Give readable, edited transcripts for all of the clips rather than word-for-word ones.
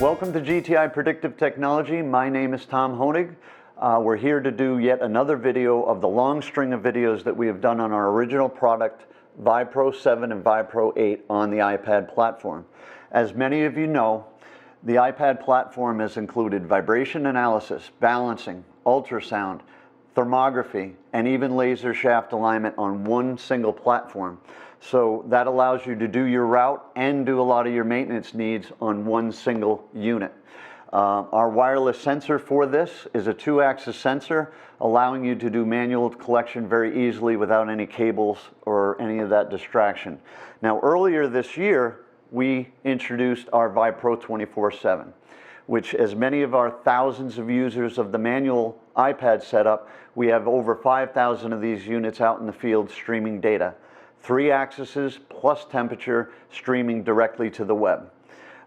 Welcome to GTI Predictive Technology. My name is Tom Honig. We're here to do yet another video of the long string of videos that we have done on our original product, VibePro 7 and VibePro 8 on the iPad platform. As many of you know, the iPad platform has included vibration analysis, balancing, ultrasound, thermography, and even laser shaft alignment on one single platform. So that allows you to do your route and do a lot of your maintenance needs on one single unit. Our wireless sensor for this is a 2-axis sensor, allowing you to do manual collection very easily without any cables or any of that distraction. Now, earlier this year, we introduced our VibePro 24/7, which, as many of our thousands of users of the manual iPad setup, we have over 5,000 of these units out in the field streaming data. 3 axes plus temperature streaming directly to the web.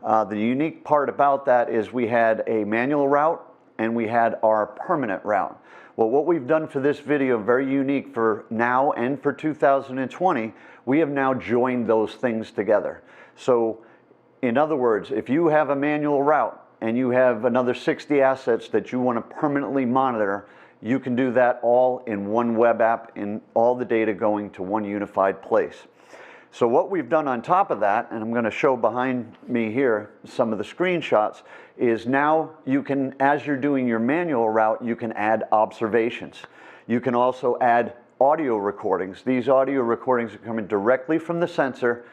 The unique part about that is we had a manual route and we had our permanent route. Well, what we've done for this video, very unique for now and for 2020, we have now joined those things together. So, in other words, if you have a manual route and you have another 60 assets that you want to permanently monitor, you can do that all in one web app and all the data going to one unified place. So what we've done on top of that, and I'm going to show behind me here some of the screenshots, is now you can, as you're doing your manual route, you can add observations. You can also add audio recordings. These audio recordings are coming directly from the sensor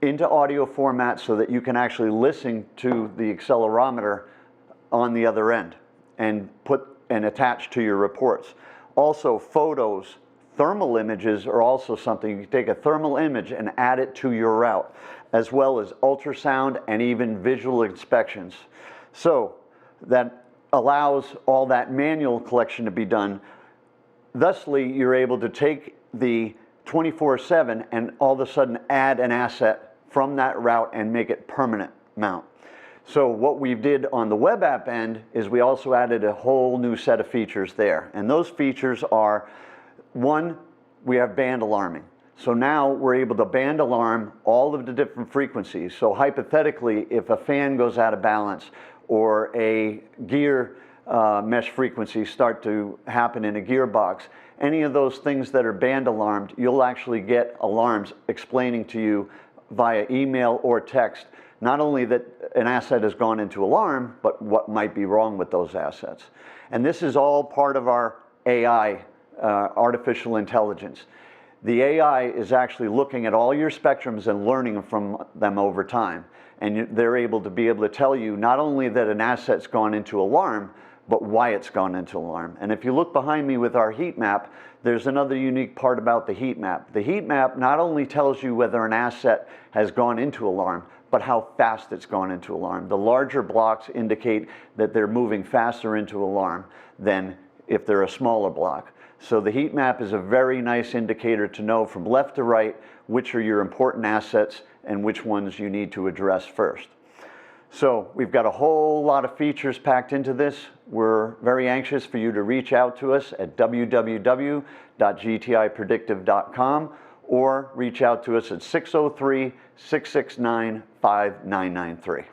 into audio format so that you can actually listen to the accelerometer on the other end and attach to your reports. Also, photos, thermal images are also something. You can take a thermal image and add it to your route, as well as ultrasound and even visual inspections. So that allows all that manual collection to be done. Thusly, you're able to take the 24/7 and all of a sudden add an asset from that route and make it permanent mount. So what we did on the web app end is we also added a whole new set of features there. And those features are, one, we have band alarming. So now we're able to band alarm all of the different frequencies. So hypothetically, if a fan goes out of balance or a gear mesh frequencies start to happen in a gearbox, any of those things that are band alarmed, you'll actually get alarms explaining to you via email or text, not only that an asset has gone into alarm, but what might be wrong with those assets. And this is all part of our AI, artificial intelligence. The AI is actually looking at all your spectrums and learning from them over time. And they're able to tell you not only that an asset's gone into alarm, but why it's gone into alarm. And if you look behind me with our heat map, there's another unique part about the heat map. The heat map not only tells you whether an asset has gone into alarm, but how fast it's gone into alarm. The larger blocks indicate that they're moving faster into alarm than if they're a smaller block. So the heat map is a very nice indicator to know from left to right which are your important assets and which ones you need to address first. So we've got a whole lot of features packed into this. We're very anxious for you to reach out to us at www.gtipredictive.com or reach out to us at 603-669-5993.